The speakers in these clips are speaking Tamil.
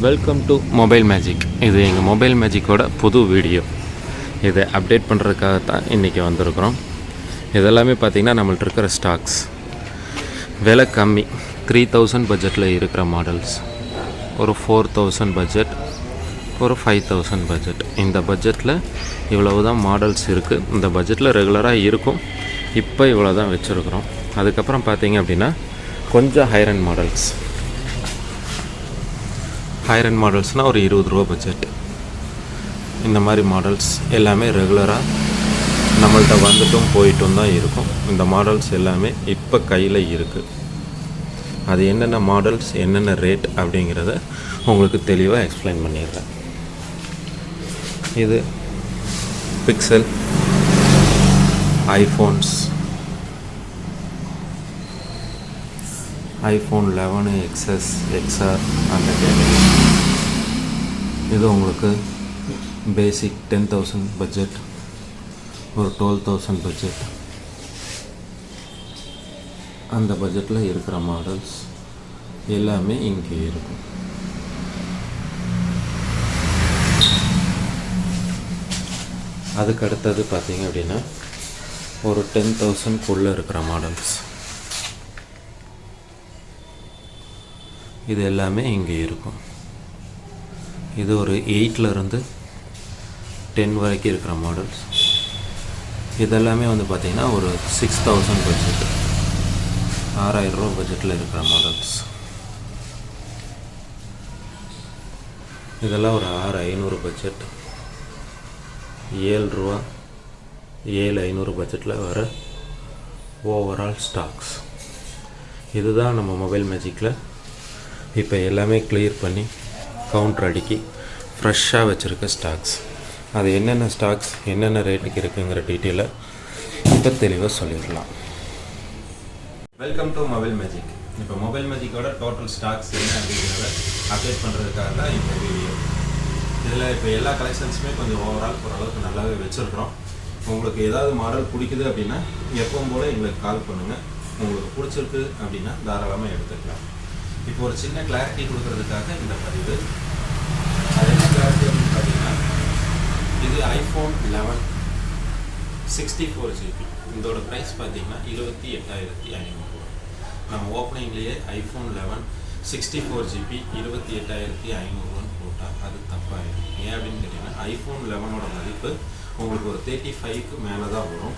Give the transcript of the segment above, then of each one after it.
Welcome to mobile magic. இது எங்கள் மொபைல் மேஜிக்கோட புது வீடியோ. இதை அப்டேட் பண்ணுறதுக்காக தான் இன்றைக்கி வந்திருக்கிறோம். இதெல்லாமே பார்த்திங்கன்னா நம்மள்ட்ட இருக்கிற ஸ்டாக்ஸ் விலை கம்மி 3000 பட்ஜெட்டில் இருக்கிற மாடல்ஸ், ஒரு 4000 பட்ஜெட், ஒரு 5000 பட்ஜெட். இந்த பட்ஜெட்டில் இவ்வளவு தான் மாடல்ஸ் இருக்குது. இந்த பட்ஜெட்டில் ரெகுலராக இருக்கும். இப்போ இவ்வளோ தான் வச்சுருக்குறோம். அதுக்கப்புறம் பார்த்திங்க அப்படின்னா கொஞ்சம் ஹைரன் மாடல்ஸ். ஹைரன் மாடல்ஸ்னால் ஒரு 20 ரூபா பட்ஜெட். இந்த மாதிரி மாடல்ஸ் எல்லாமே ரெகுலராக நம்மள்கிட்ட வந்துட்டும் போயிட்டும் தான் இருக்கும். இந்த மாடல்ஸ் எல்லாமே இப்போ கையில் இருக்குது. அது என்னென்ன மாடல்ஸ், என்னென்ன ரேட் அப்படிங்கிறத உங்களுக்கு தெளிவாக எக்ஸ்பிளைன் பண்ணிடுறேன். இது பிக்சல் ஐஃபோன் 11 XS XR அந்த கேட்டகரி. இது உங்களுக்கு பேசிக் 10,000 பட்ஜெட், ஒரு 12,000 பட்ஜெட், அந்த பட்ஜெட்டில் இருக்கிற மாடல்ஸ் எல்லாமே இங்கே இருக்கும். அதுக்கு அடுத்தது பார்த்திங்க அப்படின்னா ஒரு 10,000 இருக்கிற மாடல்ஸ், இது எல்லாமே இங்கே இருக்கும். இது ஒரு 8லேருந்து 10 வரைக்கும் இருக்கிற மாடல்ஸ். இதெல்லாமே வந்து பார்த்திங்கன்னா ஒரு 6,000 பட்ஜெட், 6,000 ரூபா பட்ஜெட்டில் இருக்கிற மாடல்ஸ். இதெல்லாம் ஒரு 6,500 பட்ஜெட், 7 ரூபா 7,500 பட்ஜெட்டில் வர ஓவரால் ஸ்டாக்ஸ். இதுதான் நம்ம மொபைல் மேஜிக்கில் இப்போ எல்லாமே கிளியர் பண்ணி கவுண்டர் அடிக்கி ஃப்ரெஷ்ஷாக வச்சுருக்க ஸ்டாக்ஸ். அது என்னென்ன ஸ்டாக்ஸ், என்னென்ன ரேட்டுக்கு இருக்குங்கிற டீட்டெயிலை இப்போ தெளிவாக சொல்லிடலாம். Welcome to mobile magic. இப்போ மொபைல் மேஜிக்கோட டோட்டல் ஸ்டாக்ஸ் என்ன அப்படிங்கிறத அப்டேட் பண்ணுறதுக்காக தான் இந்த வீடியோ. இதில் இப்போ எல்லா கலெக்ஷன்ஸுமே கொஞ்சம் ஓவரால் ஓரளவுக்கு நல்லாவே வச்சுருக்குறோம். உங்களுக்கு ஏதாவது மாடல் பிடிக்குது அப்படின்னா எப்பவும் போல் எங்களுக்கு கால் பண்ணுங்கள். உங்களுக்கு பிடிச்சிருக்கு அப்படின்னா தாராளமாக எடுத்துக்கலாம். இப்போ ஒரு சின்ன கிளாரிட்டி கொடுக்கறதுக்காக இந்த பதிவு. அது என்ன கிளாரிட்டி அப்படின்னு பார்த்தீங்கன்னா, இது ஐஃபோன் 11 64GB. இதோட ப்ரைஸ் பார்த்தீங்கன்னா 28,500. நம்ம ஓப்பனிங்லேயே ஐஃபோன் 11 64GB 28,500 போட்டால் அது தப்பாகிடும். ஏன் அப்படின்னு கேட்டிங்கன்னா, ஐஃபோன் 11ஓட மதிப்பு உங்களுக்கு ஒரு 35க்கு மேலே தான் வரும்.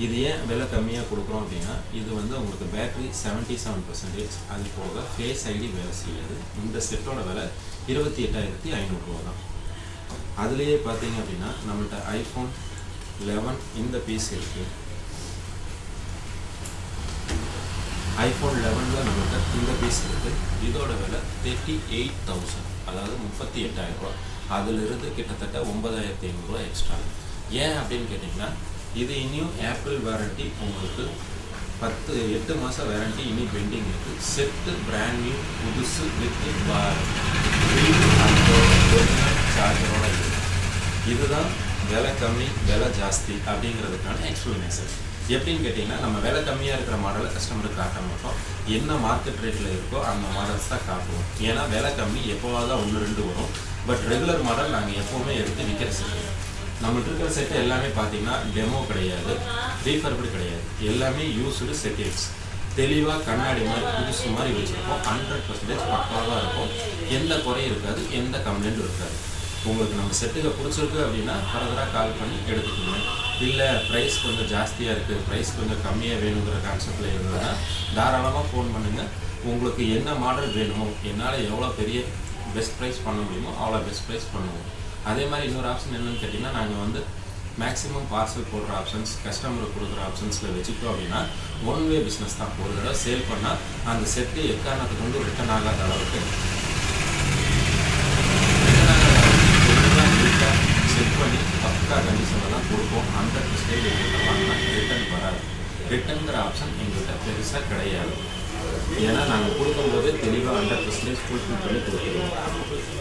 இது ஏன் விலை கம்மியாக கொடுக்குறோம் அப்படின்னா, இது வந்து உங்களுக்கு பேட்ரி 77%, அது போக ஃபேஸ் ஐடி வேலை செய்யாது. இந்த செட்டோட விலை 28,500 தான். அதுலேயே பார்த்தீங்க அப்படின்னா நம்மள்கிட்ட ஐஃபோன் 11 இந்த பீஸ் இருக்குது. ஐஃபோன் 11 நம்மள்கிட்ட இந்த பீஸ் இருக்குது. இதோட விலை 38,000, அதாவது 38,000 ரூபா. அதிலிருந்து கிட்டத்தட்ட 9,500 எக்ஸ்ட்ரா. ஏன் அப்படின்னு கேட்டிங்கன்னா, இது இன்னும் ஆப்பிள் வாரண்ட்டி உங்களுக்கு 8 மாதம் வாரண்ட்டி இனி பெண்டிங் இருக்குது. செட்டு பிராண்ட் நியூ புதுசு வித் சார்ஜரோட இருக்குது. இதுதான் விலை கம்மி விலை ஜாஸ்தி அப்படிங்கிறதுக்கான எக்ஸ்பிளனேஷன். எப்படின்னு கேட்டிங்கன்னா, நம்ம விலை கம்மியாக இருக்கிற மாடலை கஸ்டமருக்கு காட்ட மாட்டோம். என்ன மார்க்கெட் ரேட்டில் இருக்கோ அந்த மாடல்ஸ் தான் காட்டுவோம். ஏன்னா விலை கம்மி எப்போவாக தான் 1-2 வரும். பட் ரெகுலர் மாடல் நாங்கள் எப்போவுமே எடுத்து விற்கிற செட்டு. நம்மளுக்கு இருக்கிற செட்டு எல்லாமே பார்த்தீங்கன்னா டெமோ கிடையாது, ரீஃபர்பிடு கிடையாது. எல்லாமே யூஸ்டு செட்டிங்ஸ். தெளிவாக கண்ணாடி மாதிரி புதுசு மாதிரி வச்சுருக்கோம். 100% பக்காவாக இருக்கும். எந்த குறையும் இருக்காது, எந்த கம்ப்ளைண்ட்டும் இருக்காது. உங்களுக்கு நம்ம செட்டுக்கு பிடிச்சிருக்கு அப்படின்னா ஃபர்தராக கால் பண்ணி எடுத்துக்கணும். இல்லை ப்ரைஸ் கொஞ்சம் ஜாஸ்தியாக இருக்குது, ப்ரைஸ் கொஞ்சம் கம்மியாக வேணுங்கிற கான்செப்டில் இருந்ததுன்னா தாராளமாக ஃபோன் பண்ணுங்கள். உங்களுக்கு என்ன மாடல் வேணுமோ, என்னால் எவ்வளோ பெரிய பெஸ்ட் ப்ரைஸ் பண்ண முடியுமோ அவ்வளோ பெஸ்ட் ப்ரைஸ் பண்ணுவோம். அதே மாதிரி இன்னொரு ஆப்ஷன் என்னென்னு கேட்டிங்கன்னா, நாங்கள் வந்து மேக்ஸிமம் பார்சல் போடுற ஆப்ஷன்ஸ், கஸ்டமருக்கு கொடுக்குற ஆப்ஷன்ஸில் வச்சுக்கிட்டோம் அப்படின்னா 1 வே பிஸ்னஸ் தான். ஒரு தடவை சேல் பண்ணால் அந்த செட்டு எக்காரணத்துக்கு வந்து ரிட்டர்ன் ஆகாத அளவுக்கு செக் பண்ணி பக்கா கண்டிஷனில் தான் கொடுப்போம். 100% எங்கள்கிட்ட வாங்கினா ரிட்டர்ன் வராது. ரிட்டர்னுங்கிற ஆப்ஷன் எங்கள்கிட்ட பெருசாக கிடையாது. ஏன்னா நாங்கள் கொடுக்கும்போது தெளிவாக 100% ஃபுல்ஃபில் பண்ணி கொடுத்துருவோம்.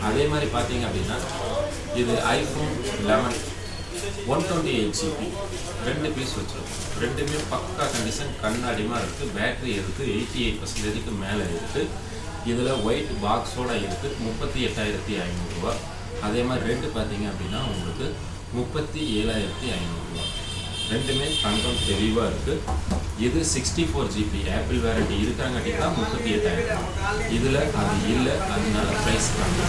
அதே மாதிரி பார்த்தீங்க அப்படின்னா, இது ஐஃபோன் 11 128GB 2 பீஸ் வச்சுருக்கோம். ரெண்டுமே பக்கா கண்டிஷன், கண்ணாடிமாக இருக்குது. பேட்டரி இருக்குது 88%க்கு மேலே இருக்குது. இதில் ஒயிட் பாக்ஸோடு இருக்குது 38,500 ரூபா. அதே மாதிரி ரெண்டு பார்த்தீங்க அப்படின்னா உங்களுக்கு 37,500 ரூபா. ரெண்டுமே தங்கம் தெளிவாக இருக்குது. இது 64 GB ஆப்பிள் வேரண்டி இருக்கிறாங்காட்டி தான் 38,000. இதில் அது இல்லை, அதனால ப்ரைஸ் கம்மி.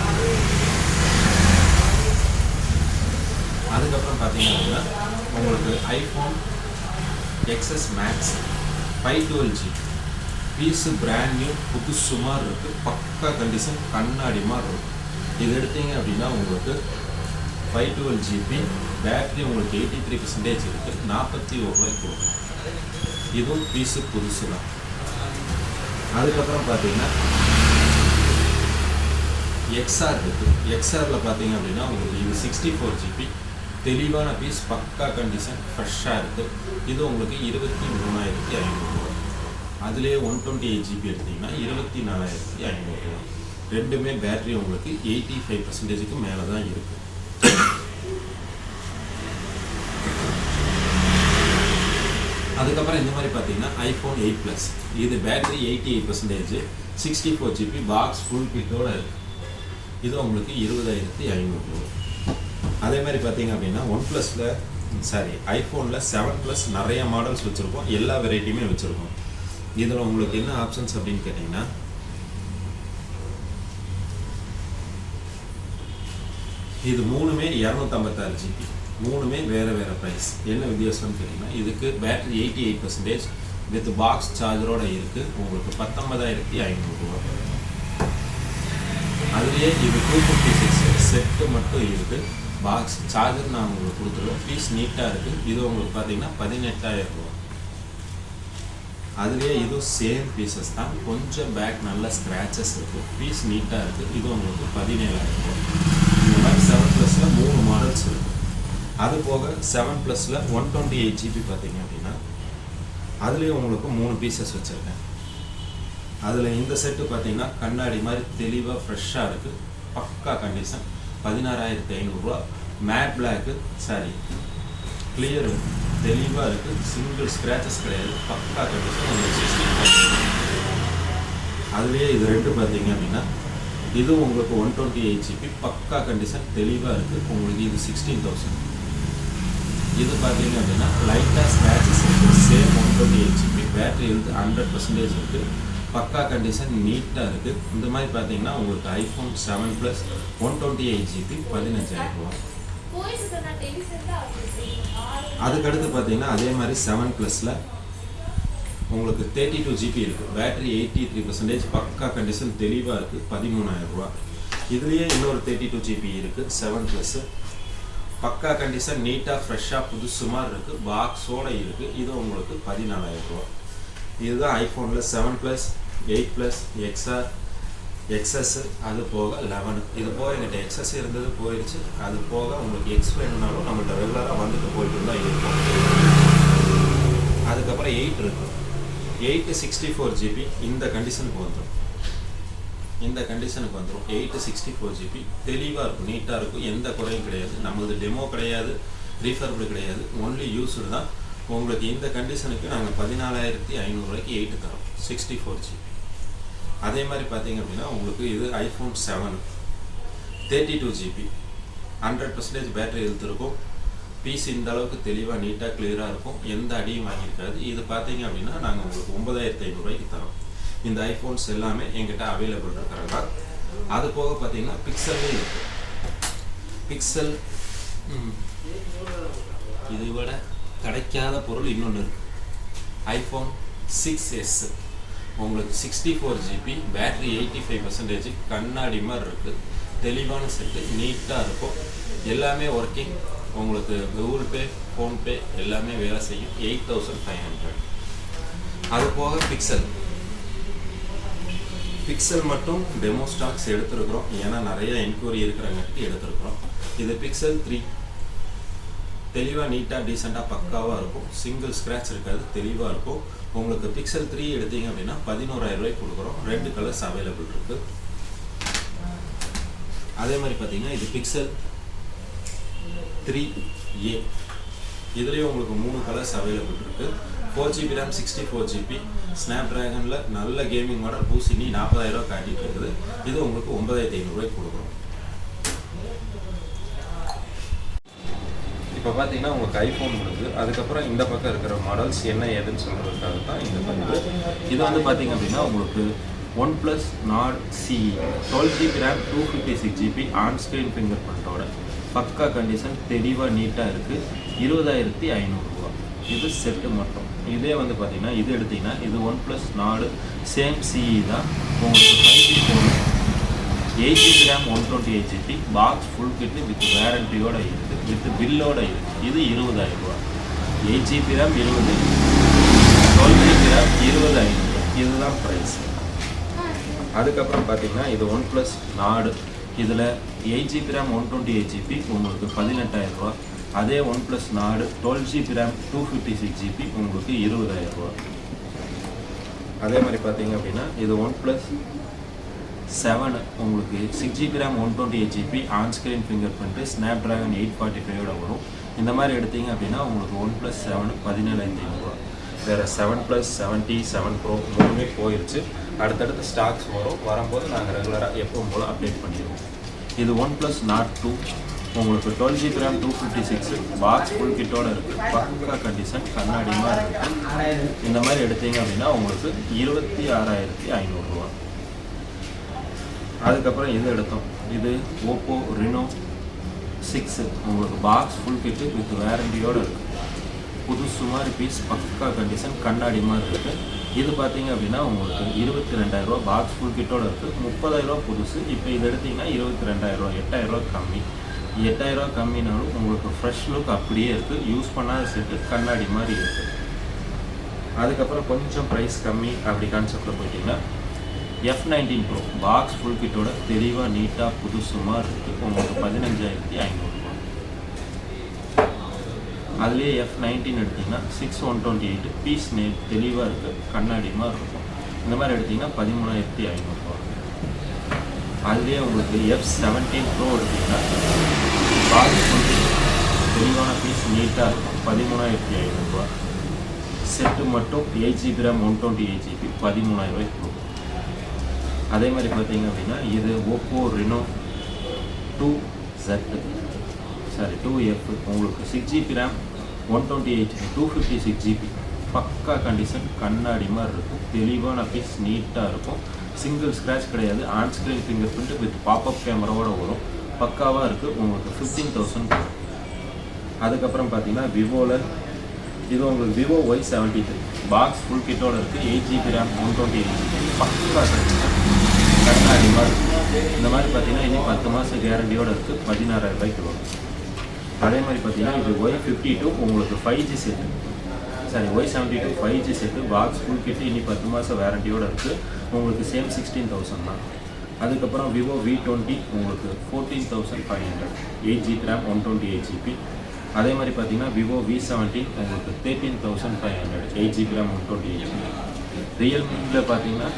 அதுக்கப்புறம் பார்த்தீங்க அப்படின்னா உங்களுக்கு iPhone XS Max 512 GB piece brand new புதுசு மாதிரி இருக்குது. பக்கா கண்டிஷன், கண்ணாடி மாதிரி இருக்கும். இது எடுத்தீங்க அப்படின்னா உங்களுக்கு 512 GB பேட்டரி உங்களுக்கு 83% இருக்குது. 41 ரூபாய்க்கு கொடுக்கும். இதுவும் பீஸு புதுசு தான். அதுக்கப்புறம் பார்த்தீங்கன்னா XR இருக்குது. XRவில் பார்த்தீங்க அப்படின்னா உங்களுக்கு இது 64 GB தெளிவான பீஸ், பக்கா கண்டிஷன், ஃப்ரெஷ்ஷாக இருக்குது. இது உங்களுக்கு 23,500 ரூபா. அதுலேயே 128 GB எடுத்திங்கன்னா 24,500 ரூபா. ரெண்டுமே பேட்டரி உங்களுக்கு 85%க்கு மேலே தான் இருக்குது. அதுக்கப்புறம் இந்த மாதிரி பார்த்தீங்கன்னா ஐஃபோன் 8 Plus இது பேட்டரி 88%, 64 GB பாக்ஸ் ஃபுல் கிட்டோட இருக்குது. இது உங்களுக்கு 20,500 ரூபா. அதே மாதிரி பார்த்தீங்க அப்படின்னா ஐஃபோனில் 7 Plus நிறைய மாடல்ஸ் வச்சுருக்கோம், எல்லா வெரைட்டியுமே வச்சுருக்கோம். இதில் உங்களுக்கு என்ன ஆப்ஷன்ஸ் அப்படின்னு கேட்டிங்கன்னா இது மூணுமே 256 GB, மூணுமே வேறு வேறு ப்ரைஸ். என்ன வித்தியாசம்னு கேட்டிங்கன்னா இதுக்கு பேட்டரி 88% வித் பாக்ஸ் சார்ஜரோடு இருக்குது, உங்களுக்கு 19,500 ரூபா. அதுலேயே இது 256 செட்டு மட்டும் இருக்குது. பாக்ஸ் சார்ஜர் நான் உங்களுக்கு கொடுத்துருவேன், பீஸ் நீட்டாக இருக்குது. இது உங்களுக்கு பார்த்தீங்கன்னா 18,000 ரூபா. அதுலேயே இதுவும் சேம் பீசஸ் தான், கொஞ்சம் பேக் நல்ல ஸ்க்ராச்சஸ் இருக்குது, பீஸ் நீட்டாக இருக்குது. இது உங்களுக்கு 17,000 ரூபா. இந்த மாதிரி 7 Plusல 3 மாடல்ஸ் இருக்குது. அது போக 7 Plusல 128 GB பார்த்தீங்க அப்படின்னா அதுலேயும் உங்களுக்கு 3 பீசஸ் வச்சுருக்கேன். அதில் இந்த செட்டு பார்த்தீங்கன்னா கண்ணாடி மாதிரி தெளிவாக ஃப்ரெஷ்ஷாக இருக்குது, பக்கா கண்டிஷன், 16,500 ரூபா. மேட் பிளாக்கு கிளியர் தெளிவாக இருக்குது, சிங்கிள் ஸ்க்ராச்சஸ் கிடையாது, பக்கா கண்டிஷன். உங்களுக்கு 16,000. அதுலேயே இது ரெண்டு பார்த்தீங்க அப்படின்னா இது உங்களுக்கு 128 GB பக்கா கண்டிஷன் தெளிவாக இருக்குது, உங்களுக்கு இது 16,000. இது பார்த்தீங்க அப்படின்னா லைட்டாக ஸ்க்ராச்சஸ் இருக்குது, சேம் 128 GB பேட்டரி வந்து 100% இருக்குது, பக்கா கண்டிஷன் நீட்டாக இருக்குது. இந்த மாதிரி பார்த்தீங்கன்னா உங்களுக்கு ஐஃபோன் 7 Plus 128 GB 15,000 ரூபா. அதுக்கடுத்து பார்த்தீங்கன்னா அதே மாதிரி 7 Plusல உங்களுக்கு 32 GB இருக்குது, பேட்டரி 83% பக்கா கண்டிஷன் தெளிவாக இருக்குது, 13,000 ரூபா. இதுலேயே இன்னொரு 32 GB இருக்குது 7 Plus, பக்கா கண்டிஷன், நீட்டாக ஃப்ரெஷ்ஷாக புதுசு மாதிரி இருக்குது, பாக்ஸோடு இருக்குது. இது உங்களுக்கு 14,000 ரூபா. இதுதான் ஐஃபோனில் 7 Plus 8 Plus XR XS, அது போக 11. இது போக எங்கிட்ட XS இருந்தது போயிடுச்சு, அது போக உங்களுக்கு எக்ஸ் வேணும்னாலும் நம்மள்கிட்ட ரெகுலராக வந்துட்டு போயிட்டு தான் இருக்கும். அதுக்கப்புறம் 8 இருக்குது. 8 64 GB இந்த கண்டிஷனுக்கு வந்துடும், 8 64 GB தெளிவாக இருக்கும், நீட்டாக இருக்கும், எந்த குறையும் கிடையாது. நம்மளது டெமோ கிடையாது, ரீஃபர்பிள் கிடையாது, ஒன்லி யூஸ்டு தான். உங்களுக்கு இந்த கண்டிஷனுக்கு நாங்கள் 14,500 ரூபாய்க்கு 8 தரோம், 64 GB. அதே மாதிரி பார்த்தீங்க அப்படின்னா உங்களுக்கு இது ஐஃபோன் 7 32 GB 100% பேட்டரி ஹெல்த் இருக்கும், பீஸ் இந்த அளவுக்கு தெளிவாக நீட்டாக கிளியராக இருக்கும், எந்த அடியும் வாங்கியிருக்காது. இது பார்த்தீங்க அப்படின்னா நாங்கள் உங்களுக்கு 9,500 ரூபாய்க்கு தரோம். இந்த ஐஃபோன்ஸ் எல்லாமே எங்கிட்ட அவைலபிள் இருக்கிறாங்க. அது போக பார்த்தீங்கன்னா பிக்சல்லே இருக்குது. பிக்சல் இதை விட கிடைக்காத பொருள் இன்னொன்று இருக்குது, ஐஃபோன் 6s உங்களுக்கு 64 GB பேட்டரி 85% கண்ணாடி மாதிரி இருக்குது, தெளிவான செட்டு, நீட்டாக இருக்கும், எல்லாமே ஒர்க்கிங். உங்களுக்கு கூகுள் பே, ஃபோன்பே எல்லாமே வேலை செய்யும். 8,500. அது போக பிக்சல் மட்டும் டெமோ ஸ்டாக்ஸ் எடுத்துருக்குறோம், ஏன்னா நிறைய என்கொயரி இருக்கிறங்காட்டி எடுத்துருக்குறோம். இது பிக்சல் 3 தெளிவாக நீட்டாக டீசெண்டாக பக்காவாக இருக்கும், சிங்கிள் ஸ்க்ராட்ச் இருக்காது, தெளிவாக இருக்கும். உங்களுக்கு பிக்சல் 3 எடுத்தீங்க அப்படின்னா 11,000 ரூபாய்க்கு கொடுக்குறோம். 2 கலர்ஸ் அவைலபிள் இருக்குது. அதே மாதிரி பார்த்தீங்கன்னா இது பிக்சல் 3A, இதுலேயும் உங்களுக்கு 3 கலர்ஸ் அவைலபிள் இருக்குது. 4GB RAM 64GB ஸ்னாப்டிராகனில் நல்ல கேமிங் மாடல் பூசினி 40,000 காட்டிட்டு இருக்குது. இது உங்களுக்கு 9,500 கொடுக்குறோம். இப்போ பார்த்தீங்கன்னா உங்களுக்கு ஐஃபோன் இருக்குது. அதுக்கப்புறம் இந்த பக்கம் இருக்கிற மாடல்ஸ் என்ன ஏதுன்னு சொல்கிறதுக்காக தான் இந்த பதிவு. இது வந்து பார்த்தீங்க அப்படின்னா உங்களுக்கு OnePlus Nord CE 12GB RAM 256GB on screen finger பிரிண்டோட பக்கா கண்டிஷன் தெளிவாக நீட்டாக இருக்குது. 20,500 ரூபா. இது செட்டு மட்டும். இதே வந்து பார்த்தீங்கன்னா இது எடுத்திங்கன்னா இது OnePlus Nord சேம் CE தான். உங்களுக்கு 5G phone 8GB RAM 128GB box full kit with வேரண்டியோட இருக்குது, வித் பில்லோட இருக்குது. இது 20,000 ரூபா. 8GB RAM 20, 12GB RAM 20,500. இதுதான் ப்ரைஸ். அதுக்கப்புறம் பார்த்தீங்கன்னா இது OnePlus Nord இதில் 8GB RAM 128GB உங்களுக்கு 18,000 ரூபா. அதே OnePlus Nord 12GB RAM 256GB உங்களுக்கு 20,000 ரூபா. அதே மாதிரி பார்த்தீங்க அப்படின்னா இது OnePlus 7 உங்களுக்கு 6GB RAM 128GB on screen finger print Snapdragon 845 வரும். இந்த மாதிரி எடுத்தீங்க அப்படின்னா உங்களுக்கு OnePlus 7 17,500 ரூபா. வேறு 7 Plus 7T 7 Pro மூணுமே போயிடுச்சு. அடுத்தடுத்து ஸ்டாக்ஸ் வரும்போது நாங்கள் ரெகுலராக எப்பவும் போல் அப்டேட் பண்ணிடுவோம். இது OnePlus Nord 2 உங்களுக்கு 12GB RAM 256 பாக்ஸ் ஃபுல் கிட்டோட இருக்குது. பக்கா கண்டிஷன் கண்ணாடிமாக இருக்குது. இந்த மாதிரி எடுத்தீங்க அப்படின்னா உங்களுக்கு 26,500 ரூபா. அதுக்கப்புறம் இது எடுத்தோம். இது Oppo Reno 6 உங்களுக்கு பாக்ஸ் ஃபுல் கிட்டு வித் வேரண்டியோடு இருக்குது. புதுசு மாதிரி பீஸ் பக்கா கண்டிஷன் கண்ணாடி மாதிரி இருக்குது. இது பார்த்தீங்க அப்படின்னா உங்களுக்கு 22,000 ரூபா பாக்ஸ் ஃபுல் கிட்டோட இருக்குது. 30,000 ரூபா புதுசு. இப்போ இது எடுத்திங்கன்னா 22,000 ரூபா. 8,000 ரூபா கம்மி. 8,000 ரூபா கம்மினாலும் உங்களுக்கு ஃப்ரெஷ் லுக் அப்படியே இருக்குது. யூஸ் பண்ணாத செட்டு கண்ணாடி மாதிரி இருக்குது. அதுக்கப்புறம் கொஞ்சம் ப்ரைஸ் கம்மி அப்படி கான்செப்டில் போயிட்டிங்கன்னா F19 Pro பாக்ஸ் ஃபுல் கிட்டோட தெளிவாக நீட்டாக புதுசு மாதிரி இருக்குது. உங்களுக்கு 15,500 ரூபா. அதுலேயே F19 எடுத்திங்கன்னா 6/128 பீஸ் தெளிவாக இருக்குது, கண்ணாடி மாதிரி இருக்கும். இந்த மாதிரி எடுத்திங்கன்னா 13,500 ரூபா. அதுலேயே உங்களுக்கு F17 Pro எடுத்திங்கன்னா பாக்ஸ் தெளிவான பீஸ் நீட்டாக இருக்கும், 13,500 ரூபா. செட்டு மட்டும் 8GB RAM 128GB 13,000 ரூபாய்க்கு கொடுக்கும். அதே மாதிரி பார்த்தீங்க அப்படின்னா இது Oppo Reno 2F உங்களுக்கு 6GB RAM 128 256GB பக்கா கண்டிஷன் கண்ணாடி மாதிரி இருக்கும். தெளிவான பீஸ் நீட்டாக இருக்கும். சிங்கிள் ஸ்க்ராட்ச் கிடையாது. On screen finger print with popup கேமராவோட வரும். பக்காவாக இருக்குது. உங்களுக்கு 15,000. அதுக்கப்புறம் பார்த்தீங்கன்னா விவோவில் இது உங்களுக்கு Vivo Y73 பாக்ஸ் ஃபுல் கிட்டோட இருக்குது. 8GB RAM 128GB பக்கா கண்டிஷன் கண்ணாடி மாதிரி. இந்த மாதிரி பார்த்தீங்கன்னா இன்னும் 10 மாதம் கேரண்டியோடு இருக்குது. 16,000 ரூபாய்க்கு வரும். அதே மாதிரி பார்த்தீங்கன்னா இது Y52 உங்களுக்கு 5G set, Y72 5G set box full kit இன்னும் 10 மாதம் வேரண்டியோடு இருக்குது. உங்களுக்கு சேம் 16,000 தான். அதுக்கப்புறம் Vivo V20 உங்களுக்கு 14,500 8GB RAM 128GB. அதே மாதிரி பார்த்தீங்கன்னா Vivo V17 உங்களுக்கு 13,500 8GB RAM 128GB. ரியல்மியில் பார்த்தீங்கன்னா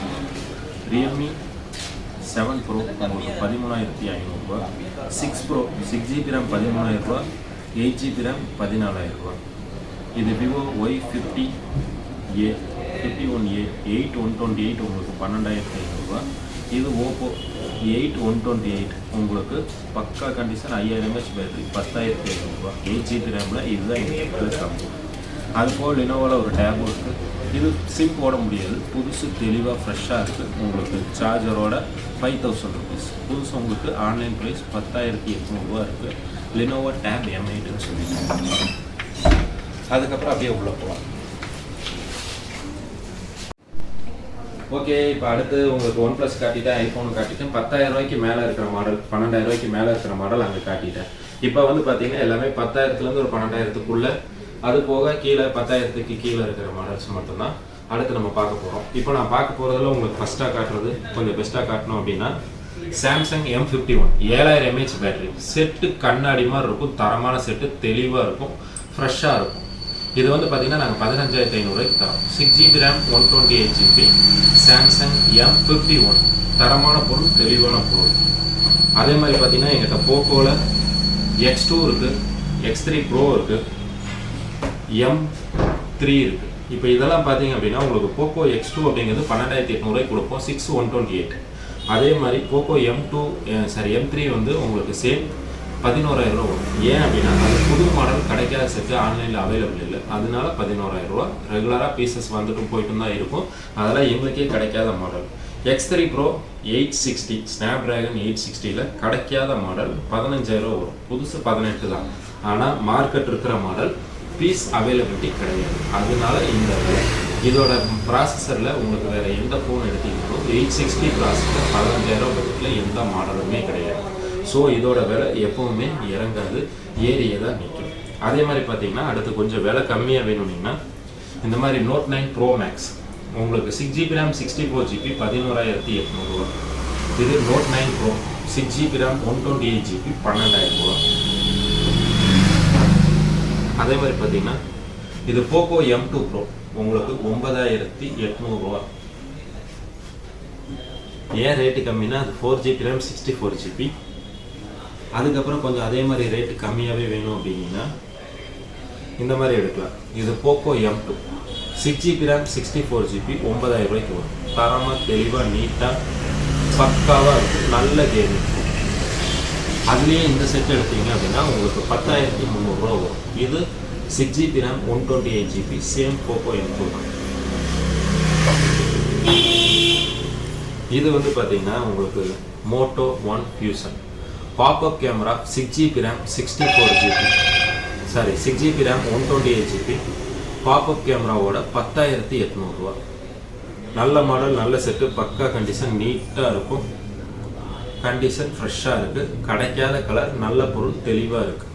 Realme 7 Pro உங்களுக்கு 13,500 ரூபா. 6 Pro 6GB RAM 13,000 ரூபா. 8GB RAM 14,000 ரூபா. இது Vivo Y50A 51A 8/128 உங்களுக்கு 12,500 ரூபா. இது Oppo 8/128 உங்களுக்கு பக்கா கண்டிஷன் 5000 mAh பேட்டரி 10,500 ரூபா. 8GB RAMல இதுதான் எங்களுக்கு கம்மி. அதுபோல் Lenovoவில் ஒரு டேபும் இருக்குது. இது சிம் போட முடியாது. புதுசு தெளிவாக ஃப்ரெஷ்ஷாக இருக்குது. உங்களுக்கு சார்ஜரோட 5,000 rupees. புதுசு உங்களுக்கு ஆன்லைன் ப்ரைஸ் 10,800 ரூபா இருக்குது. Lenovo Tab M8ன்னு சொல்லிட்டு. அதுக்கப்புறம் அப்படியே உள்ளே போகலாம். ஓகே, இப்போ அடுத்து உங்களுக்கு OnePlus காட்டிட்டேன், ஐஃபோன் காட்டிட்டேன். 10,000 ரூபாய்க்கு மேலே இருக்கிற மாடல், 12,000 ரூபாய்க்கு மேலே இருக்கிற மாடல் அங்கே காட்டிட்டேன். இப்போ வந்து பார்த்தீங்கன்னா எல்லாமே 10,000லேருந்து ஒரு 12,000க்குள்ளே, அது போக கீழே 10,000க்கு கீழே இருக்கிற மாடல்ஸ் மட்டும்தான் அடுத்து நம்ம பார்க்க போகிறோம். இப்போ நான் பார்க்க போகிறதுல உங்களுக்கு ஃபஸ்ட்டாக காட்டுறது கொஞ்சம் பெஸ்ட்டாக காட்டணும் அப்படின்னா Samsung M51 7000 mAh battery set கண்ணாடி மாதிரி இருக்கும். தரமான செட்டு, தெளிவாக இருக்கும், ஃப்ரெஷ்ஷாக இருக்கும். இது வந்து பார்த்தீங்கன்னா நாங்கள் 15,500 ரூபாய்க்கு தரோம். 6GB RAM 128GB Samsung M51 தரமான பொருள், தெளிவான பொருள். அதே மாதிரி பார்த்தீங்கன்னா எங்கிட்ட போக்கோவில் X2 இருக்குது, X3 Pro இருக்குது, M3 இருக்குது. இப்போ இதெல்லாம் பார்த்தீங்க அப்படின்னா உங்களுக்கு போக்கோ X2 அப்படிங்கிறது 12,800 கொடுப்போம் 6,128. அதே மாதிரி போக்கோ M3 வந்து உங்களுக்கு சேம் 11,000 வரும். ஏன் அப்படின்னா அது புது மாடல் கிடைக்காத செட்டு ஆன்லைனில் அவைலபிள் இல்லை, அதனால 11,000. ரெகுலராக பீசஸ் வந்துட்டும் போயிட்டும் தான் இருக்கும், அதெல்லாம் எங்களுக்கே கிடைக்காத மாடல். X3 Pro 860 ஸ்னாப்டிராகன் 860ல் கிடைக்காத மாடல் 15,000 வரும். புதுசு 18 தான், ஆனால் மார்க்கெட் இருக்கிற மாடல் பீஸ் அவைலபிலிட்டி கிடையாது, அதனால இந்த விலை. இதோட ப்ராசஸரில் உங்களுக்கு வேறு எந்த ஃபோன் எடுத்தீங்கன்னாலும் 860 ப்ராசஸர் 15,000 பட்ஜெட்டில் எந்த மாடலுமே கிடையாது. ஸோ இதோட விலை எப்போவுமே இறங்காது, ஏரியே தான் நிற்கும். அதே மாதிரி பார்த்தீங்கன்னா அடுத்து கொஞ்சம் விலை கம்மியாக வேணும்னா இந்த மாதிரி Note 9 Pro Max உங்களுக்கு 6GB RAM 64GB 11,800. இது Note 9 Pro 6GB RAM 128GB 12,000. அதே மாதிரி பார்த்தீங்கன்னா இது போக்கோ M2 Pro உங்களுக்கு 9,800. ஏன் ரேட்டு கம்மினா அது 4GB RAM 64GB. அதுக்கப்புறம் கொஞ்சம் அதே மாதிரி ரேட்டு கம்மியாகவே வேணும் அப்படின்னா இந்த மாதிரி எடுக்கலாம். இது Poco M2 6GB RAM 64GB 9,000 ரூபாய்க்கு வரும். தரமாக தெளிவாக நீட்டாக பக்காவாக இருக்கும், நல்ல கேம். அதுலேயே இந்த செட் எடுத்தீங்க அப்படின்னா உங்களுக்கு 10,300 ரூபா வரும். இது 6GB RAM 128GB same Poco M2 தான். இது வந்து பார்த்தீங்கன்னா உங்களுக்கு Moto one Fusion popup camera 6GB RAM 6GB RAM 128GB popup கேமராவோட 10,800 ரூபா. நல்ல மாடல், நல்ல செட்டு, பக்கா கண்டிஷன், நீட்டாக இருக்கும், கண்டிஷன் ஃப்ரெஷ்ஷாக இருக்குது, கிடைக்காத கலர், நல்ல பொருள், தெளிவாக இருக்குது.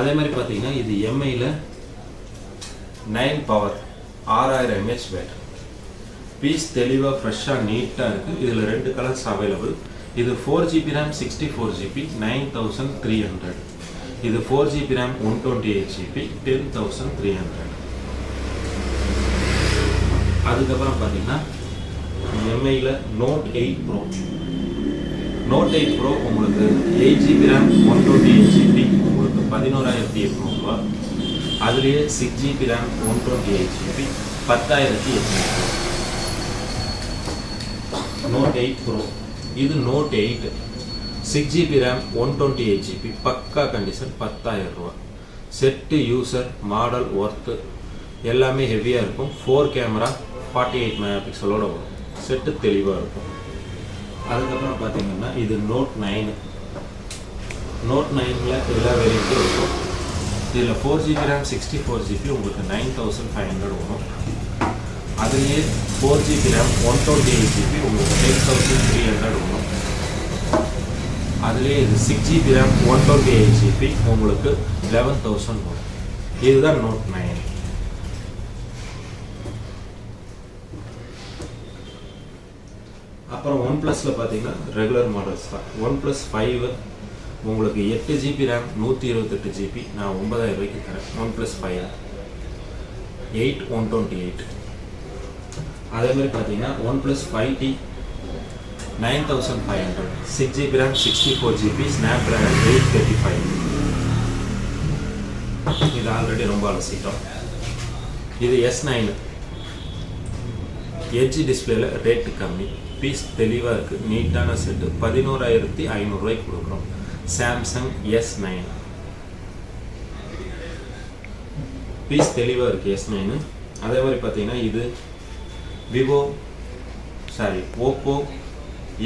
அதே மாதிரி பார்த்தீங்கன்னா இது எம்ஐயில் 9 பவர் 6000 mAh பேட்டரி. பீஸ் தெளிவாக ஃப்ரெஷ்ஷாக நீட்டாக இருக்குது. இதில் 2 கலர்ஸ் அவைலபிள். இது 4GB RAM 64GB 9,300. இது 4GB RAM 128GB 10,300. அதுக்கப்புறம் பார்த்தீங்கன்னா எம்ஐயில் Note 8 Pro உங்களுக்கு 8GB RAM 128GB உங்களுக்கு 11,800. அதுலேயே 6GB RAM 128GB 10,800. Note 8 Pro இது Note 8 6GB RAM 128GB பக்கா கண்டிஷன் 10,000 ரூபா. செட்டு, யூசர், மாடல், ஒர்த்து எல்லாமே ஹெவியாக இருக்கும். 4 கேமரா 48 மெகாபிக்சலோட வரும். செட்டு தெளிவாக இருக்கும். அதுக்கப்புறம் பார்த்தீங்கன்னா இது Note 9 எல்லா வேரியண்ட்டும் இருக்கும். இதில் 4GB RAM 64GB உங்களுக்கு 9,500 வரும். அதுலேயே 4GB RAM 128GB உங்களுக்கு 10,300 வரும். அதுலேயே இது 6GB RAM 128GB உங்களுக்கு 11,000 வரும். இதுதான் Note 9. அப்புறம் OnePlusல பார்த்தீங்கன்னா ரெகுலர் மாடல்ஸ் தான். OnePlus 5 உங்களுக்கு 8GB RAM 128GB நான் 9,000 ரூபாய்க்கு தரேன். OnePlus 5 8 128. அதே மாதிரி பார்த்தீங்கன்னா OnePlus 5T 9,500 6GB RAM 64GB Snapdragon 835. இது ஆல்ரெடி ரொம்ப அலசிட்டோம். இது S9 எட்ஜ் டிஸ்பிளேல ரேட்டு கம்மி, பீஸ் தெளிவாக இருக்குது, நீட்டான செட்டு 11,500 ரூபாய்க்கு கொடுக்குறோம். சாம்சங் S9 பீஸ் தெளிவாக இருக்குது S9. அதே மாதிரி பார்த்தீங்கன்னா இது Oppo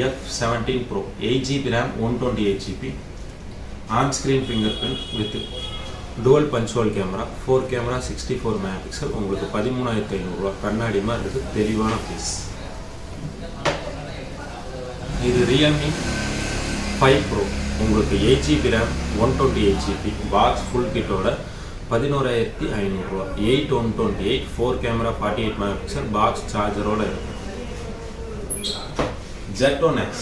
F17 Pro 8GB RAM 128GB on screen fingerprint with dual punch hole camera 4 camera 64 megapixel உங்களுக்கு 13,500 ரூபாய். கண்ணாடி மாதிரி இருக்குது, தெளிவான பீஸ். இது Realme 5 Pro உங்களுக்கு 8GB RAM 128GB box full கிட்டோட 11,500 ரூபாய். 8 128 4 கேமரா 48 மெகாபிக்சல் பாக்ஸ் சார்ஜரோட இருக்கும். Zeton X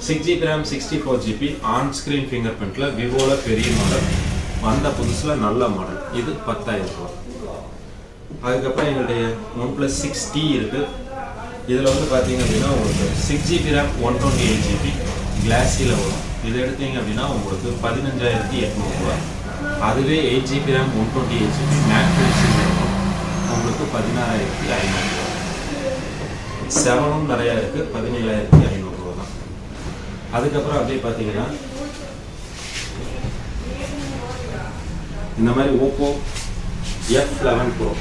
6GB RAM 64GB on screen finger பிரிண்ட்ல விவோல பெரிய மாடல், வந்த புதுசில் நல்ல மாடல். இது 10,000 ரூபாய். அதுக்கப்புறம் எங்களுடைய OnePlus 6T இருக்குது. இதில் வந்து பார்த்தீங்க அப்படின்னா உங்களுக்கு 6GB RAM 128GB கிளாஸில் வரும். இது எடுத்தீங்க அப்படின்னா உங்களுக்கு 15,800 ரூபாய். அதுவே 8GB RAM 128GB matte finishing இருக்கும் உங்களுக்கு 16,500 ரூபா. 7ம் நிறையா இருக்குது 17,500 ரூபா தான். அதுக்கப்புறம் அப்படியே பார்த்தீங்கன்னா இந்த மாதிரி Oppo F11 Pro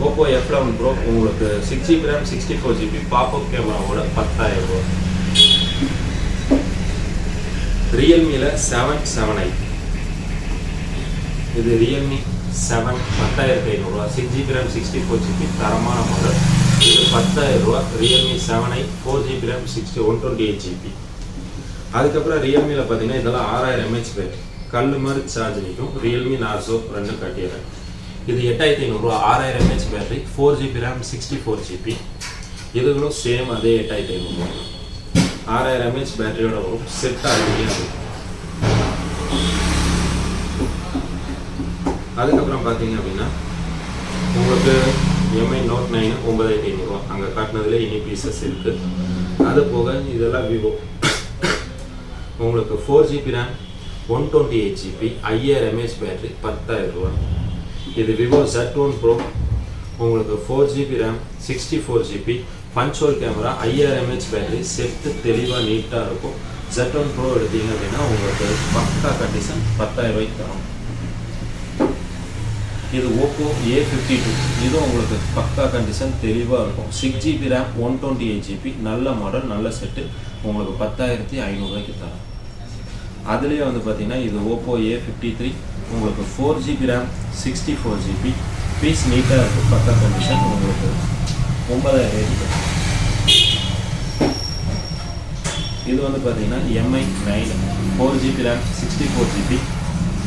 Oppo F11 Pro உங்களுக்கு 6GB RAM 64GB பாப்அப் கேமராவோட 10,000 ரூபா. ரியல்மியில் 7 இது ரியல்மி 7 10,500 ரூபா. 6GB RAM 64GB தரமான மாடல். இது 10,000 ரூபா. Realme 7i 4GB RAM 128GB. அதுக்கப்புறம் ரியல்மியில் பார்த்தீங்கன்னா இதெல்லாம் 6000 mAh பேட்டரி கல் மாதிரி சார்ஜ் நிற்கும். ரியல்மி நார்சோ 2 காட்டிடுறேன். இது 8,500 ரூபா. 6000 mAh battery 4GB RAM 64GB. இதுகளும் சேம் அதே 8,500 ரூபா. 6000 mAh பேட்டரியோட வரும். செட் ஆகியே இருக்கும். அதுக்கப்புறம் பார்த்தீங்க அப்படின்னா உங்களுக்கு எம்ஐ Note 9 9,500 ரூபா. அங்கே காட்டினதுல இனி பீசஸ் இருக்குது. அது போக இதெல்லாம் விவோ உங்களுக்கு 4GB RAM 128GB 5000 mAh battery 10,000 ரூபா. இது விவோ Z1 Pro உங்களுக்கு 4GB RAM 64GB punch hole camera 5000 mAh battery set தெளிவாக நீட்டாக இருக்கும். Z1 Pro எடுத்தீங்க அப்படின்னா உங்களுக்கு பக்கா கண்டிஷன் 10,000 ரூபாய்க்கு தரும். இது ஓப்போ A52 இதுவும் உங்களுக்கு பக்கா கண்டிஷன் தெளிவாக இருக்கும். 6GB RAM 128GB நல்ல மாடல் நல்ல செட்டு உங்களுக்கு 10,500 ரூபாய்க்கு தரும். அதுலேயே வந்து பார்த்தீங்கன்னா இது ஓப்போ A53 உங்களுக்கு 4GB RAM 64GB பீஸ் நீட்டாக இருக்குது. பக்கா கண்டிஷன் உங்களுக்கு 9,000 ரூபாய்க்கு தரும். இது வந்து பார்த்தீங்கன்னா Mi 9 4GB RAM 64GB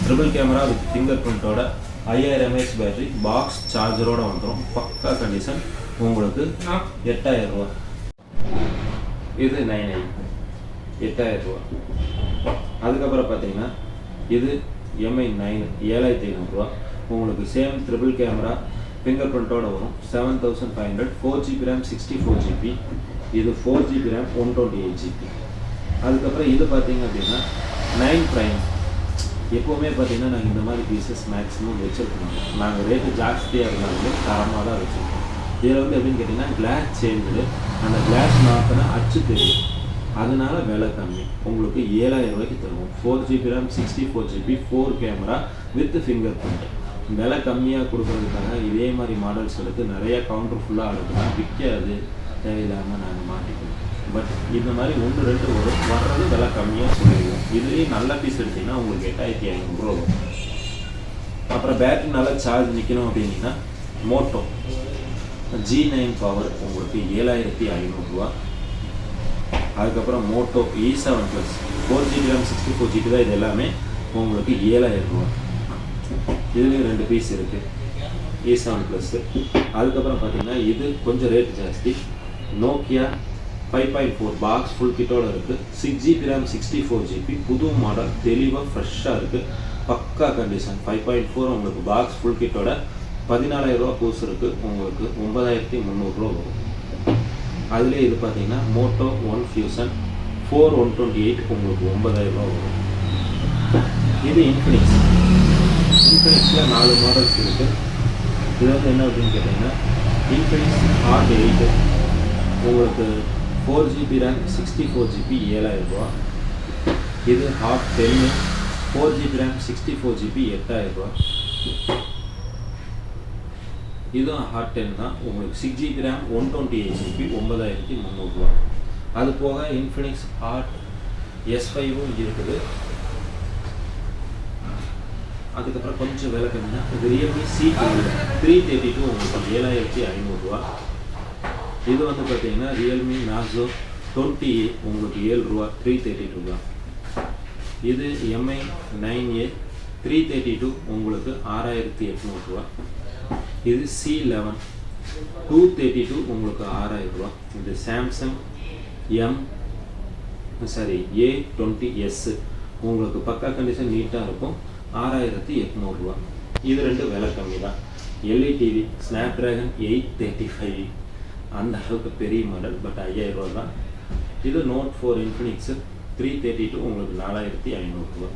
triple camera with finger பிரிண்டோட 5000 mAh பேட்டரி பாக்ஸ் சார்ஜரோட வந்துடும். பக்கா கண்டிஷன் உங்களுக்கு 8,000 ரூபா. இது 9i 8,000 ரூபா. அதுக்கப்புறம் பார்த்தீங்கன்னா இது எம்ஐ 9 7,500 ரூபா. உங்களுக்கு சேம் ட்ரிபிள் கேமரா ஃபிங்கர் பிரிண்டோட வரும். 7,500 4GB RAM 64GB இது 4GB RAM 128GB. அதுக்கப்புறம் இது பார்த்தீங்க அப்படின்னா 9 Prime எப்போவுமே பார்த்தீங்கன்னா நாங்கள் இந்த மாதிரி பீசஸ் மேக்ஸிமம் வச்சுருக்கோம். நாங்கள் ரேட்டு ஜாஸ்தியாக இருந்தாலும் தரமாக தான் வச்சுருக்கோம். இதில் வந்து எப்படின்னு கேட்டிங்கன்னா கிளாஸ் சேஞ்சு அந்த கிளாஸ் மாற்றினா அச்சு தெரியும். அதனால விலை கம்மி உங்களுக்கு 7,000 ரூபாய்க்கு தருவோம். 4GB RAM 64GB 4 camera with finger print. விலை கம்மியாக கொடுக்குறதுக்காக இதே மாதிரி மாடல்ஸ் எடுத்து நிறைய கவுண்டர் ஃபுல்லாக எடுத்துனா விற்காது. தேவையில்லாமல் நாங்கள் மாட்டிக்குவோம். பட் இந்த மாதிரி 1-2 வர்றது விலை கம்மியாக சொல்லிடுவோம். இதுலேயே நல்ல பீஸ் எடுத்திங்கன்னா உங்களுக்கு 8,500 ரூபா வரும். அப்புறம் பேட்டரி நல்லா சார்ஜ் நிற்கணும் அப்படின்னா மோட்டோ G9 பவர் உங்களுக்கு 7,500 ரூபா. அதுக்கப்புறம் Moto E7 Plus 4GB RAM 64GB தான். இது எல்லாமே உங்களுக்கு 7,000 ரூபா. இதுலேயும் 2 பீஸ் இருக்குது E7 Plus. அதுக்கப்புறம் பார்த்தீங்கன்னா இது கொஞ்சம் ரேட் ஜாஸ்தி. நோக்கியா 5.4 பாக்ஸ் ஃபுல் கிட்டோட இருக்குது. 6GB RAM 64GB புது மாடல் தெளிவாக ஃப்ரெஷ்ஷாக இருக்குது. பக்கா கண்டிஷன் 5.4 உங்களுக்கு பாக்ஸ் ஃபுல் கிட்டோட 14,000 ரூபா பூஸ் இருக்குது. உங்களுக்கு 9,300 ரூபா வரும். அதுலேயே இது பார்த்தீங்கன்னா மோட்டோ ஒன் ஃபியூசன் 4128 உங்களுக்கு 9,000 ரூபா வரும். இது இன்ஃபினிக்ஸில் 4 மாடல்ஸ் இருக்குது. இது வந்து என்ன அப்படின்னு கேட்டிங்கன்னா இன்ஃபினிக்ஸ் Hot 8 உங்களுக்கு 4GB RAM 64GB 7,000 ரூபா. இது Hot 10 4GB RAM 64GB 8,000 ரூபா. இதுவும் Hot 10 தான். உங்களுக்கு 6GB RAM 128GB 9,300 ரூபா. அது போக இன்ஃபினிக்ஸ் Hot S5ம் இருக்குது. அதுக்கப்புறம் கொஞ்சம் விலை கம்மினா இது ரியல்மி C332 உங்களுக்கு 7,500 ரூபா. இது வந்து பார்த்தீங்கன்னா ரியல்மி நார்சோ 20 உங்களுக்கு 7 ரூபா 332 ரூபா. இது எம்ஐ 9A 332 உங்களுக்கு 6,800 ரூபா. இது C11 232 உங்களுக்கு 6,000 ரூபா. இது சாம்சங் A20s உங்களுக்கு பக்கா கண்டிஷன் நீட்டாக இருக்கும் 6,800 ரூபா. இது 2 விலை கம்மி தான். எல்இ டிவி ஸ்னாப்ட்ராகன் 835 அந்த அளவுக்கு பெரிய மாடல் பட் 5,000 ரூபா தான். இது Note 4 இன்ஃபினிக்ஸ் 332 உங்களுக்கு 4,500 ரூபா.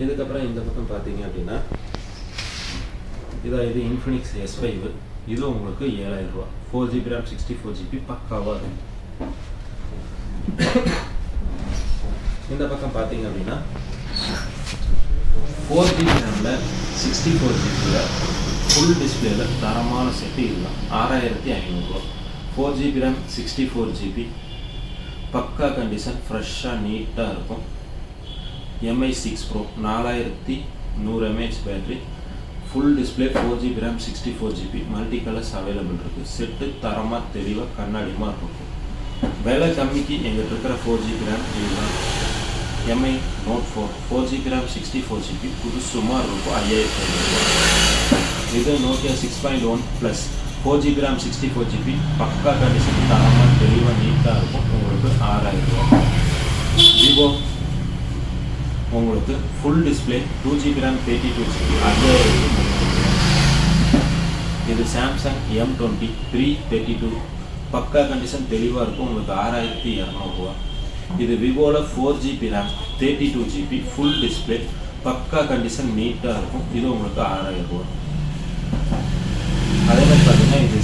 இதுக்கப்புறம் இந்த பக்கம் பார்த்தீங்க அப்படின்னா இது இன்ஃபினிக்ஸ் S5 இது உங்களுக்கு 7000 ரூபா. 4GB RAM 64GB பக்காவாக இருக்கும். இந்த பக்கம் பார்த்தீங்க அப்படின்னா 4GB RAMல 64GB ஃபுல் டிஸ்பிளேல தரமான செட்டு இதுதான் 6500 ரூபா. 4GB RAM 64GB பக்கா கண்டிஷன், ஃப்ரெஷ்ஷாக நீட்டாக இருக்கும். MI 6 Pro 4100 mAh battery, full display, 4GB RAM 64GB multi colours available இருக்குது. செட்டு தரமாக தெளிவாக கண்ணாடிமாக இருக்கும். விலை கம்மிக்கு எங்கிட்ட இருக்கிற 4GB RAM இதுதான். MI Note 4 4GB RAM 64GB புதுசுமாக இருக்கும் 5500 ரூபா. இது Nokia 6.1 Plus 4GB RAM 64GB பக்கா கண்டிஷன், தரமாக தெளிவாக நீட்டாக இருக்கும். உங்களுக்கு 6000 ரூபா. விவோ உங்களுக்கு full display 2GB RAM 32GB 5000. இது சாம்சங் M20 332 பக்கா கண்டிஷன் தெளிவாக இருக்கும். உங்களுக்கு 6200 ரூபா. இது விவோவில் 4GB RAM 32GB full display பக்கா கண்டிஷன் நீட்டாக இருக்கும். இது உங்களுக்கு 6000 ரூபா. அதே மாதிரி பார்த்தீங்கன்னா இது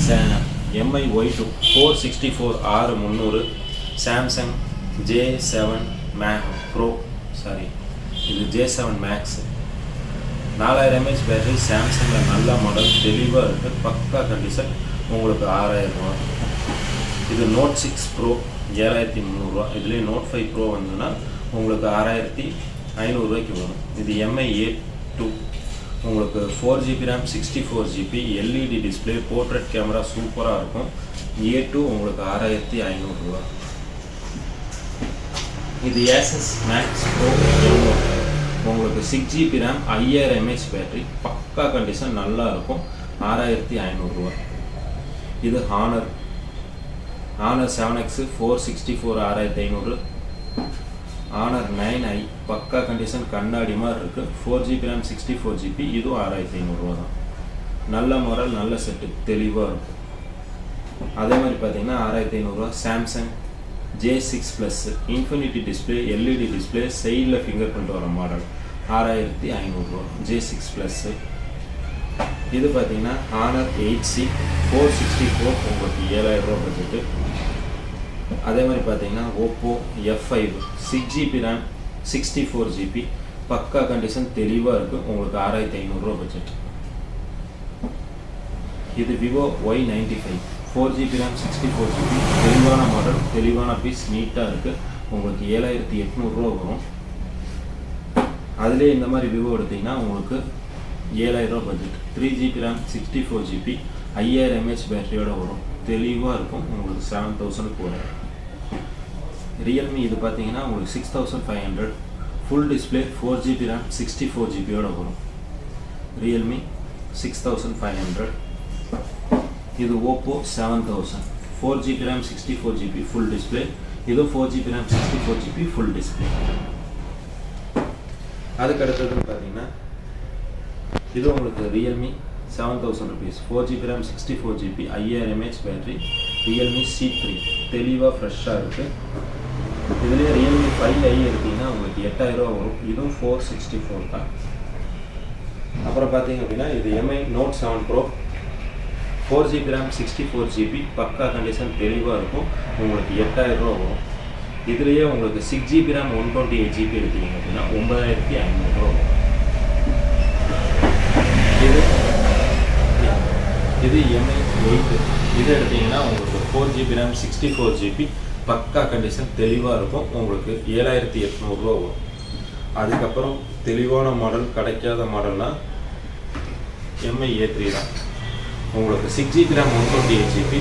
MI Y2 464 6300 Samsung J7 Pro இது J7 Max 4000 mAh பேட்டரி, சாம்சங்கில் நல்ல மாடல் தெளிவாக இருக்குது. பக்கா கண்டிஷன், உங்களுக்கு 6000 ரூபா. இது Note 6 Pro 7300 ரூபா. இதுலேயே Note 5 Pro வந்துன்னா உங்களுக்கு 6500 ரூபாய்க்கு வரும். இது MI A2 உங்களுக்கு 4GB RAM 64GB LED display, portrait camera சூப்பராக இருக்கும். A2 உங்களுக்கு 6500 ரூபா. இது Asus Max Pro உங்களுக்கு 6GB RAM 5000 mAh பேட்டரி, பக்கா கண்டிஷன் நல்லா இருக்கும். 6500 ரூபா. இது Honor 7X 464 6500. Honor 9i பக்கா கண்டிஷன், கண்ணாடி மாதிரி இருக்குது. 4GB RAM 64GB இதுவும் 6500 ரூபா தான். நல்ல மாடல், நல்ல செட்டு, தெளிவாக இருக்கும். அதே மாதிரி பார்த்தீங்கன்னா 6500 ரூபா. Samsung J6 Plus infinity display, LED display, சைடில் ஃபிங்கர் பிரிண்ட் வர மாடல் 6500 ரூபா. J6 Plus இது பார்த்தீங்கன்னா Honor 8C 464 உங்களுக்கு 7000 ரூபா பட்ஜெட்டு. அதே மாதிரி பார்த்தீங்கன்னா Oppo F5 6GB RAM 64GB பக்கா கண்டிஷன் தெளிவாக இருக்குது. உங்களுக்கு 6500 ரூபா பட்ஜெட். இது Vivo Y95 4GB RAM 64GB தெளிவான மாடல், தெளிவான பீஸ், நீட்டாக இருக்குது. உங்களுக்கு 7800 ரூபா வரும். அதிலே இந்த மாதிரி விவோ எடுத்திங்கன்னா உங்களுக்கு 7000 ரூபா budget. 3GB RAM 64GB 5000 mAh பேட்டரியோடு வரும். தெளிவாக இருக்கும். உங்களுக்கு 7000 வரும். ரியல்மி இது பார்த்தீங்கன்னா உங்களுக்கு 6500 ஃபுல் டிஸ்பிளே, 4GB RAM 64GBயோட வரும். ரியல்மி 6500. இது Oppo 7000 4GB RAM 64GB full display, இது 4GB RAM 64GB full display. அதுக்கு அடுத்ததுன்னு பார்த்தீங்கன்னா இது உங்களுக்கு Realme 7000 rupees 4GB RAM 64GB 5000 mAh battery, Realme C3 தெளிவாக ஃப்ரெஷ்ஷாக இருக்குது. இதுலேயே ரியல்மி 5i எடுத்திங்கன்னா உங்களுக்கு 8000 ரூபா வரும். இதுவும் 464 தான். அப்புறம் பார்த்தீங்க அப்படின்னா இது MI Note 7 Pro 4GB RAM 64GB பக்கா கண்டிஷன் தெளிவாக இருக்கும். உங்களுக்கு 8000 ரூபா வரும். இதுலேயே உங்களுக்கு 6GB RAM 128GB எடுத்தீங்க அப்படின்னா 9500 ரூபா வரும். இது MI 8 இது எடுத்தீங்கன்னா உங்களுக்கு 4GB RAM 64GB பக்கா கண்டிஷன் தெளிவாக இருக்கும். உங்களுக்கு 7800 ரூபா வரும். அதுக்கப்புறம் தெளிவான மாடல் கிடைக்காத மாடல்னா MI A3 தான். உங்களுக்கு 6GB RAM 128GB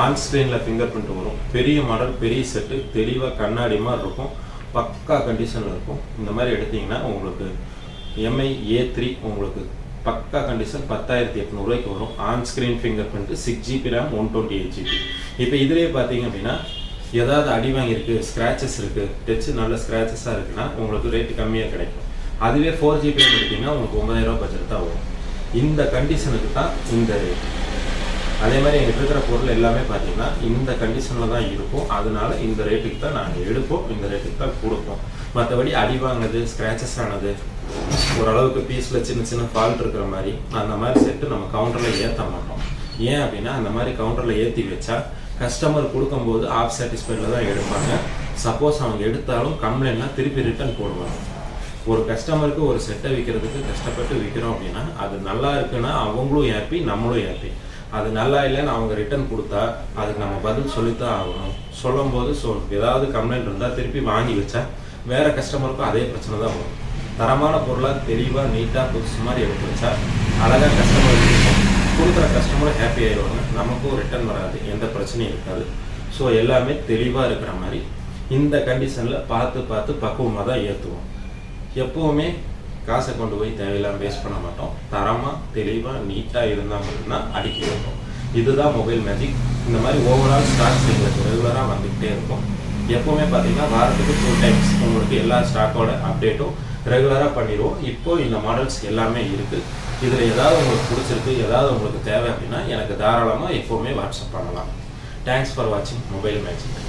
ஆன் ஸ்க்ரீனில் ஃபிங்கர் பிரிண்ட் வரும். பெரிய மாடல், பெரிய செட்டு, தெளிவாக கண்ணாடி மாதிரி இருக்கும். பக்கா கண்டிஷனில் இருக்கும். இந்த மாதிரி எடுத்திங்கன்னா உங்களுக்கு MI A3 உங்களுக்கு பக்கா கண்டிஷன் 10800 ரூபாய்க்கு வரும். On screen finger print 6GB RAM 128GB. இப்போ இதிலே பார்த்தீங்க அப்படின்னா ஏதாவது அடி வாங்கியிருக்கு, ஸ்க்ராச்சஸ் இருக்குது, டச்சு நல்ல ஸ்க்ராச்சஸாக இருக்குன்னா உங்களுக்கு ரேட்டு கம்மியாக கிடைக்கும். அதுவே 4GB RAM எடுத்திங்கன்னா உங்களுக்கு 9000 ரூபா பட்ஜெட் தான் வரும். இந்த கண்டிஷனுக்கு தான் இந்த ரேட். அதே மாதிரி எங்கிட்ட இருக்கிற பொருள் எல்லாமே பார்த்தீங்கன்னா இந்த கண்டிஷனில் தான் இருக்கும். அதனால இந்த ரேட்டுக்கு தான் நாங்கள் எடுப்போம், இந்த ரேட்டுக்கு தான் கொடுப்போம். மற்றபடி அடி வாங்கினது, ஸ்க்ராச்சஸ் ஆனது ஓரளவுக்கு பீஸில் சின்ன சின்ன ஃபால்ட் இருக்கிற மாதிரி அந்த மாதிரி செட்டு நம்ம கவுண்டரில் ஏற்ற மாட்டோம். ஏன் அப்படின்னா அந்த மாதிரி கவுண்டரில் ஏற்றி வச்சா கஸ்டமர் கொடுக்கும்போது ஆஃப் சாட்டிஸ்ஃபைடில் தான் எடுப்பாங்க. சப்போஸ் அவங்க எடுத்தாலும் கம்ப்ளைண்ட்னா திருப்பி ரிட்டர்ன் போடுவாங்க. ஒரு கஸ்டமருக்கு ஒரு செட்டை விற்கிறதுக்கு கஷ்டப்பட்டு விற்கிறோம் அப்படின்னா அது நல்லா இருக்குன்னா அவங்களும் ஹாப்பி, நம்மளும் ஹாப்பி. அது நல்லா இல்லைன்னு அவங்க ரிட்டர்ன் கொடுத்தா அதுக்கு நம்ம பதில் சொல்லித்தான் ஆகணும். சொல்லும் போது ஏதாவது கம்ப்ளைண்ட் இருந்தால் திருப்பி வாங்கி வச்சா வேறு கஸ்டமருக்கும் அதே பிரச்சனை தான் வரும். தரமான பொருளாக தெளிவாக நீட்டாக புதுசு மாதிரி எடுத்து வச்சா அழகாக கஸ்டமருக்கு இருக்கும். கொடுக்குற கஸ்டமரும் ஹாப்பி ஆயிடுவாங்க, நமக்கும் ரிட்டர்ன் வராது, எந்த பிரச்சனையும் இருக்காது. ஸோ எல்லாமே தெளிவாக இருக்கிற மாதிரி இந்த கண்டிஷனில் பார்த்து பக்குவமாக தான் ஏற்றுவோம். எப்போவுமே காசை கொண்டு போய் தேவையில்லாமல் வேஸ்ட் பண்ண மாட்டோம். தரமாக தெளிவாக நீட்டாக இருந்தால் மட்டும்தான் அடிக்க வைப்போம். இதுதான் மொபைல் மேஜிக். இந்த மாதிரி ஓவரால் ஸ்டாக்ஸ் எங்களுக்கு ரெகுலராக வந்துக்கிட்டே இருக்கும். எப்போவுமே பார்த்தீங்கன்னா வாரத்துக்கு 2 times உங்களுக்கு எல்லா ஸ்டாக்கோட அப்டேட்டும் ரெகுலராக பண்ணிடுவோம். இப்போது இந்த மாடல்ஸ் எல்லாமே இருக்குது. இதில் ஏதாவது உங்களுக்கு பிடிச்சிருக்கு, ஏதாவது உங்களுக்கு தேவை அப்படின்னா எனக்கு தாராளமாக எப்போவுமே வாட்ஸ்அப் பண்ணலாம். தேங்க்ஸ் ஃபார் வாட்சிங் மொபைல் மேஜிக்.